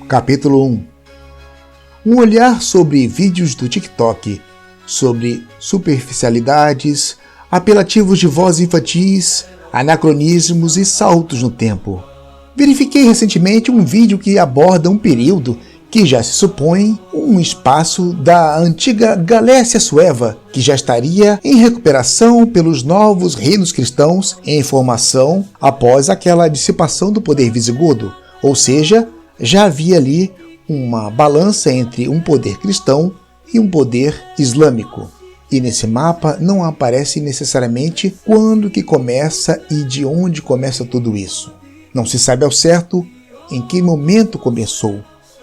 Capítulo 1. Um olhar sobre vídeos do TikTok, sobre superficialidades, apelativos de voz infantis, anacronismos e saltos no tempo. Verifiquei recentemente um vídeo que aborda um período que já se supõe um espaço da antiga Galécia Sueva, que já estaria em recuperação pelos novos reinos cristãos em formação após aquela dissipação do poder visigodo, ou seja, já havia ali uma balança entre um poder cristão e um poder islâmico. E nesse mapa não aparece necessariamente quando que começa e de onde começa tudo isso. Não se sabe ao certo em que momento começou.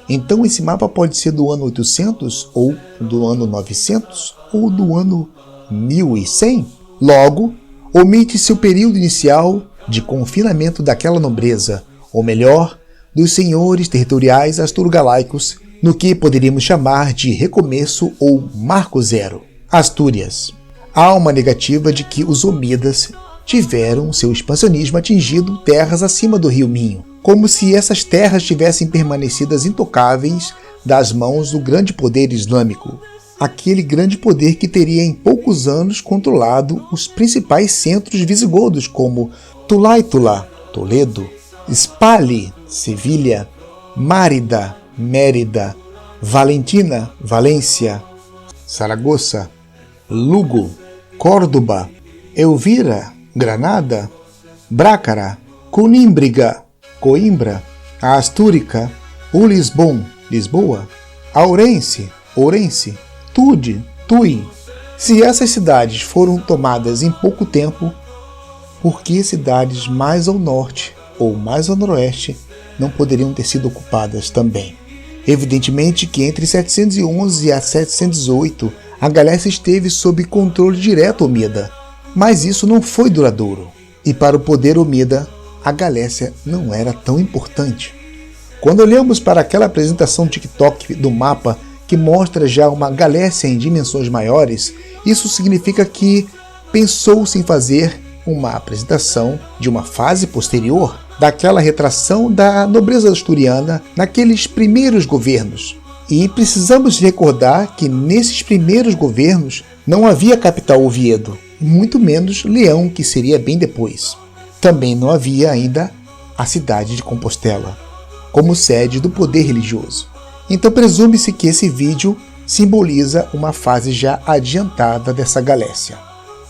Então esse mapa pode ser do ano 800, ou do ano 900, ou do ano 1100. Logo, omite-se o período inicial de confinamento daquela nobreza, ou melhor, dos senhores territoriais asturgalaicos, no que poderíamos chamar de recomeço ou marco zero. Astúrias. Há uma negativa de que os Omíadas tiveram seu expansionismo atingido terras acima do rio Minho, como se essas terras tivessem permanecidas intocáveis das mãos do grande poder islâmico, aquele grande poder que teria em poucos anos controlado os principais centros visigodos como Tulaitula, Toledo, Spali, Sevilha, Márida, Mérida, Valentina, Valência, Saragoça, Lugo, Córdoba, Elvira, Granada, Brácara, Conímbriga, Coimbra, Astúrica, Lisbon, Lisboa, Ourense, Ourense, Tude, Tui. Se essas cidades foram tomadas em pouco tempo, por que cidades mais ao norte ou mais ao noroeste não poderiam ter sido ocupadas também? Evidentemente que entre 711 a 708 a Galécia esteve sob controle direto omíada, mas isso não foi duradouro, e para o poder omíada a Galécia não era tão importante. Quando olhamos para aquela apresentação TikTok do mapa que mostra já uma Galécia em dimensões maiores, isso significa que pensou-se em fazer uma apresentação de uma fase posterior daquela retração da nobreza asturiana naqueles primeiros governos. E precisamos recordar que nesses primeiros governos não havia capital Oviedo, muito menos Leão, que seria bem depois. Também não havia ainda a cidade de Compostela, como sede do poder religioso. Então presume-se que esse vídeo simboliza uma fase já adiantada dessa Galécia.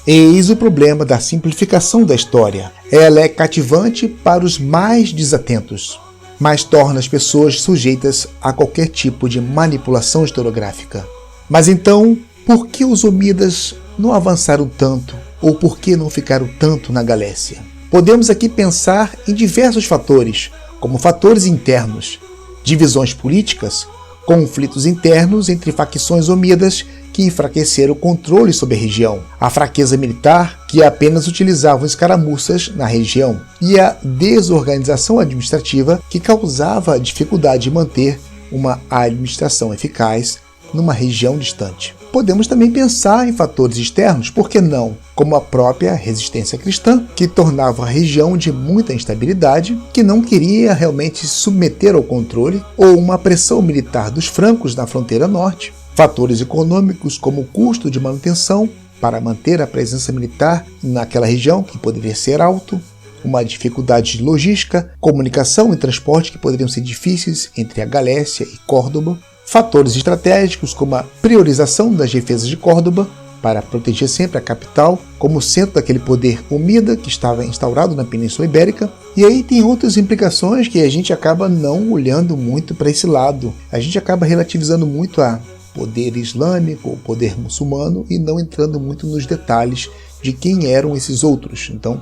Eis o problema da simplificação da história. Ela é cativante para os mais desatentos, mas torna as pessoas sujeitas a qualquer tipo de manipulação historiográfica. Mas então, por que os Omíadas não avançaram tanto, ou por que não ficaram tanto na Galécia? Podemos aqui pensar em diversos fatores, como fatores internos, divisões políticas, conflitos internos entre facções omíadas que enfraqueceram o controle sobre a região, a fraqueza militar, que apenas utilizavam escaramuças na região, e a desorganização administrativa, que causava dificuldade de manter uma administração eficaz numa região distante. Podemos também pensar em fatores externos, por que não? Como a própria resistência cristã, que tornava a região de muita instabilidade, que não queria realmente se submeter ao controle, ou uma pressão militar dos francos na fronteira norte. Fatores econômicos, como o custo de manutenção para manter a presença militar naquela região, que poderia ser alto, uma dificuldade de logística, comunicação e transporte que poderiam ser difíceis entre a Galécia e Córdoba. Fatores estratégicos, como a priorização das defesas de Córdoba para proteger sempre a capital como centro daquele poder omíada que estava instaurado na Península Ibérica. E aí tem outras implicações que a gente acaba não olhando muito para esse lado. A gente acaba relativizando muito a poder islâmico ou poder muçulmano, e não entrando muito nos detalhes de quem eram esses outros. Então,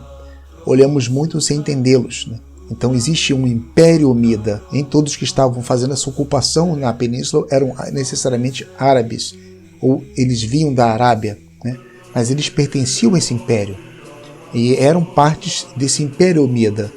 olhamos muito sem entendê-los, né? Então existe um império omida. Nem todos que estavam fazendo essa ocupação na península eram necessariamente árabes, ou eles vinham da Arábia, né? Mas eles pertenciam a esse império e eram partes desse império omida,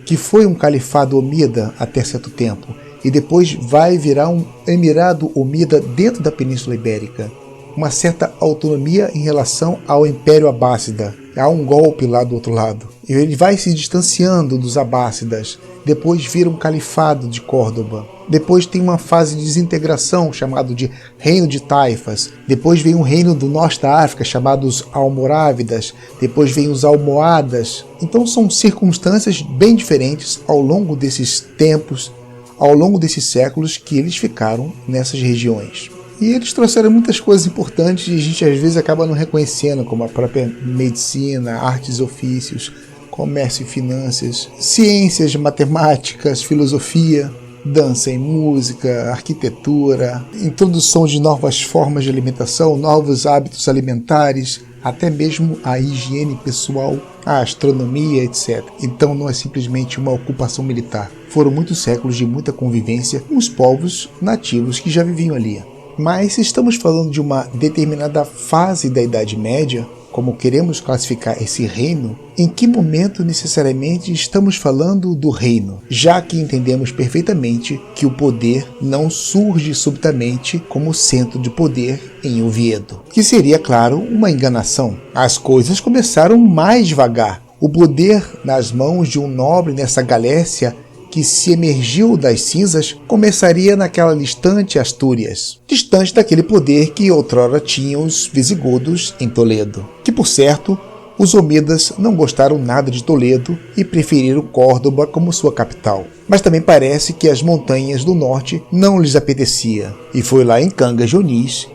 que foi um califado omida até certo tempo, e depois vai virar um emirado omida dentro da Península Ibérica. Uma certa autonomia em relação ao Império Abássida. Há um golpe lá do outro lado. E ele vai se distanciando dos abássidas. Depois vira um califado de Córdoba. Depois tem uma fase de desintegração chamado de Reino de Taifas. Depois vem um reino do norte da África chamado os Almorávidas. Depois vem os Almohadas. Então são circunstâncias bem diferentes ao longo desses tempos, ao longo desses séculos que eles ficaram nessas regiões. E eles trouxeram muitas coisas importantes e a gente às vezes acaba não reconhecendo, como a própria medicina, artes e ofícios, comércio e finanças, ciências, matemáticas, filosofia, dança e música, arquitetura, introdução de novas formas de alimentação, novos hábitos alimentares, até mesmo a higiene pessoal, a astronomia, etc. Então não é simplesmente uma ocupação militar. Foram muitos séculos de muita convivência com os povos nativos que já viviam ali. Mas se estamos falando de uma determinada fase da Idade Média, como queremos classificar esse reino, em que momento necessariamente estamos falando do reino, já que entendemos perfeitamente que o poder não surge subitamente como centro de poder em Oviedo, que seria, claro, uma enganação. As coisas começaram mais devagar. O poder nas mãos de um nobre nessa Galécia que se emergiu das cinzas começaria naquela distante Astúrias, distante daquele poder que outrora tinham os visigodos em Toledo, que por certo os omíadas não gostaram nada de Toledo e preferiram Córdoba como sua capital. Mas também parece que as montanhas do norte não lhes apetecia, e foi lá em Cangas de Onís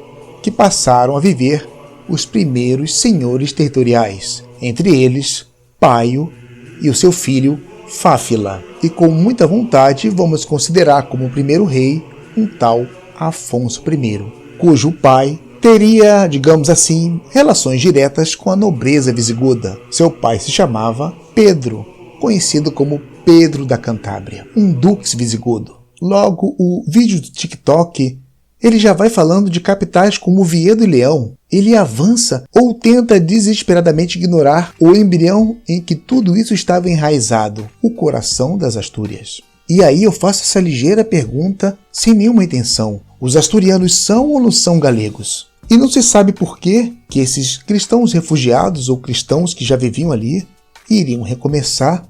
que passaram a viver os primeiros senhores territoriais, entre eles Paio e o seu filho Fáfila, e com muita vontade vamos considerar como primeiro rei um tal Afonso I, cujo pai teria, digamos assim, relações diretas com a nobreza visigoda. Seu pai se chamava Pedro, conhecido como Pedro da Cantábria, um dux visigodo. Logo, o vídeo do TikTok ele já vai falando de capitais como Oviedo e Leão. Ele avança ou tenta desesperadamente ignorar o embrião em que tudo isso estava enraizado, o coração das Astúrias. E aí eu faço essa ligeira pergunta sem nenhuma intenção. Os asturianos são ou não são galegos? E não se sabe por que esses cristãos refugiados ou cristãos que já viviam ali iriam recomeçar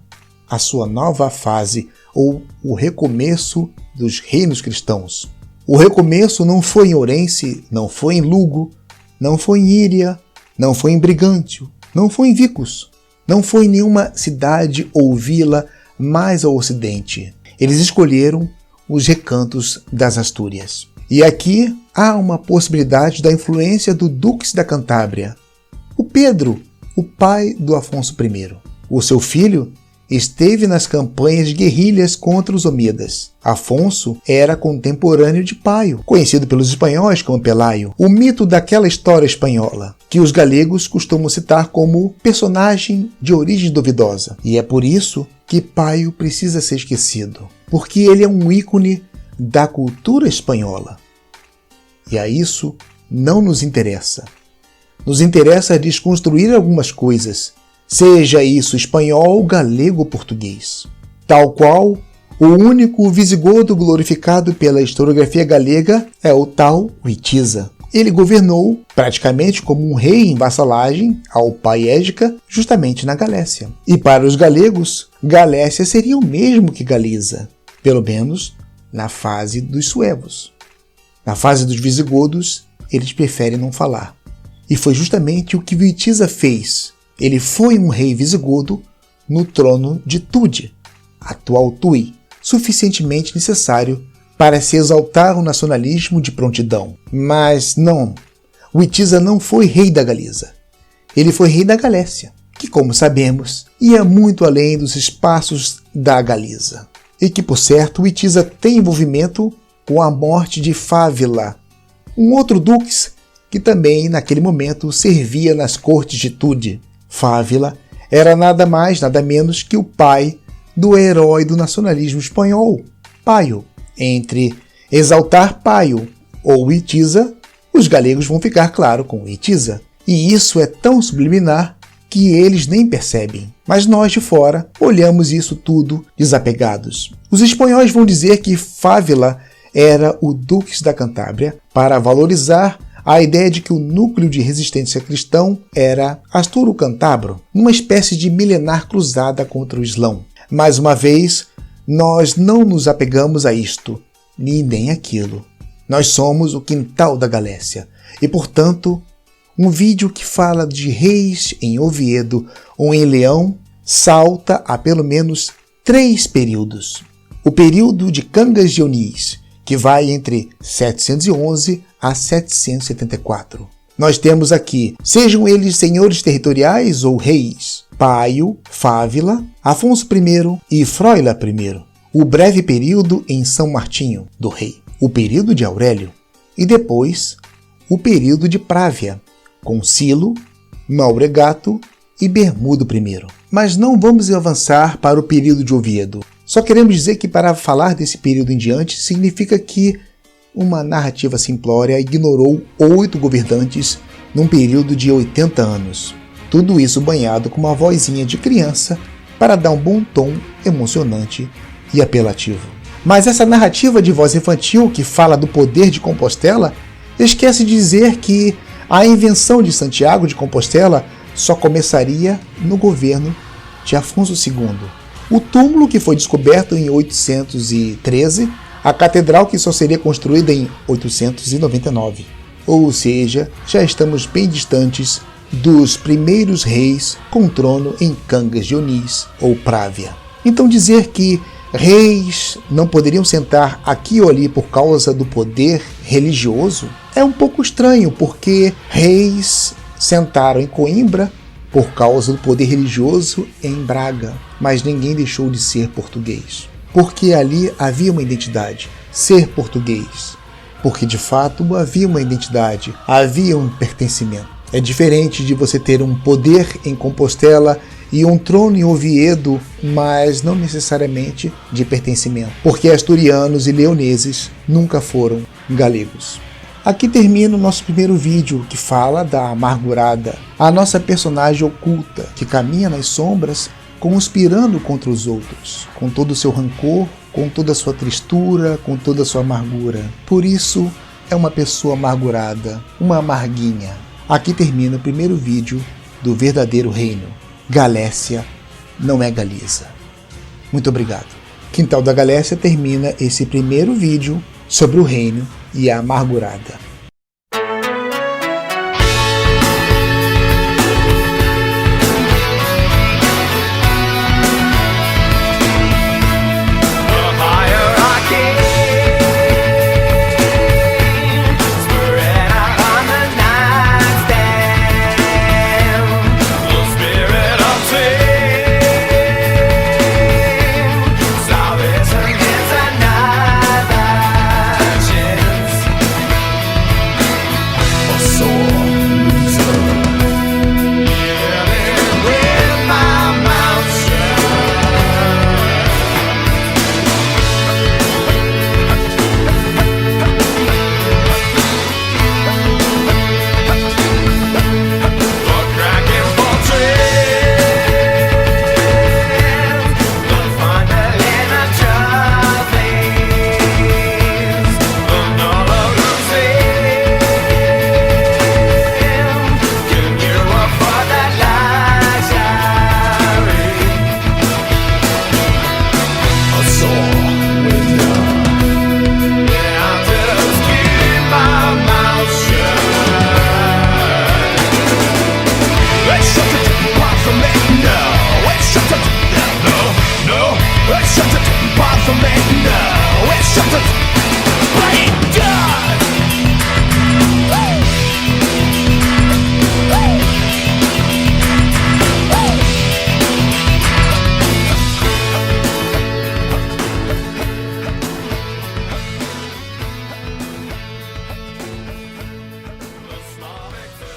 a sua nova fase ou o recomeço dos reinos cristãos. O recomeço não foi em Ourense, não foi em Lugo, não foi em Íria, não foi em Brigantio, não foi em Vicus, não foi em nenhuma cidade ou vila mais ao ocidente. Eles escolheram os recantos das Astúrias. E aqui há uma possibilidade da influência do Dux da Cantábria. O Pedro, o pai do Afonso I. O seu filho esteve nas campanhas de guerrilhas contra os omíadas. Afonso era contemporâneo de Paio, conhecido pelos espanhóis como Pelayo, o mito daquela história espanhola, que os galegos costumam citar como personagem de origem duvidosa. E é por isso que Paio precisa ser esquecido, porque ele é um ícone da cultura espanhola. E a isso não nos interessa. Nos interessa desconstruir algumas coisas, seja isso espanhol, galego ou português. Tal qual, o único visigodo glorificado pela historiografia galega é o tal Witiza. Ele governou praticamente como um rei em vassalagem ao pai Égica, justamente na Galécia. E para os galegos, Galécia seria o mesmo que Galiza, pelo menos na fase dos suevos. Na fase dos visigodos, eles preferem não falar. E foi justamente o que Witiza fez. Ele foi um rei visigodo no trono de Tude, atual Tui, suficientemente necessário para se exaltar o nacionalismo de prontidão. Mas não, Witiza não foi rei da Galiza. Ele foi rei da Galécia, que, como sabemos, ia muito além dos espaços da Galiza. E que, por certo, Witiza tem envolvimento com a morte de Fávila, Um outro dux que também naquele momento servia nas cortes de Tude. Fávila era nada mais, nada menos que o pai do herói do nacionalismo espanhol, Paio. Entre exaltar Paio ou Witiza, os galegos vão ficar, claro, com Witiza. E isso é tão subliminar que eles nem percebem. Mas nós de fora olhamos isso tudo desapegados. Os espanhóis vão dizer que Fávila era o Dux da Cantábria para valorizar a ideia de que o núcleo de resistência cristão era Asturo-Cantabro, numa espécie de milenar cruzada contra o Islão. Mais uma vez, nós não nos apegamos a isto, nem aquilo. Nós somos o quintal da Galécia e, portanto, um vídeo que fala de reis em Oviedo ou em Leão salta a pelo menos 3 períodos. O período de Cangas de Onís, que vai entre 711 a 774. Nós temos aqui, sejam eles senhores territoriais ou reis, Paio, Fávila, Afonso I e Fróila I. O breve período em São Martinho, do rei. O período de Aurélio. E depois, o período de Právia, com Silo, Malbregato e Bermudo I. Mas não vamos avançar para o período de Oviedo. Só queremos dizer que para falar desse período em diante significa que uma narrativa simplória ignorou 8 governantes num período de 80 anos. Tudo isso banhado com uma vozinha de criança para dar um bom tom emocionante e apelativo. Mas essa narrativa de voz infantil que fala do poder de Compostela esquece de dizer que a invenção de Santiago de Compostela só começaria no governo de Afonso II. O túmulo que foi descoberto em 813, a catedral que só seria construída em 899. Ou seja, já estamos bem distantes dos primeiros reis com trono em Cangas de Onís ou Právia. Então dizer que reis não poderiam sentar aqui ou ali por causa do poder religioso é um pouco estranho, porque reis sentaram em Coimbra por causa do poder religioso em Braga, mas ninguém deixou de ser português. Porque ali havia uma identidade, ser português. Porque de fato havia uma identidade, havia um pertencimento. É diferente de você ter um poder em Compostela e um trono em Oviedo, mas não necessariamente de pertencimento, porque asturianos e leoneses nunca foram galegos. Aqui termina o nosso primeiro vídeo, que fala da Amargurada, a nossa personagem oculta, que caminha nas sombras, conspirando contra os outros, com todo o seu rancor, com toda a sua tristura, com toda a sua amargura. Por isso, é uma pessoa amargurada, uma amarguinha. Aqui termina o primeiro vídeo do verdadeiro reino. Galécia não é Galiza. Muito obrigado. Quintal da Galécia termina esse primeiro vídeo sobre o reino e a Amargurada.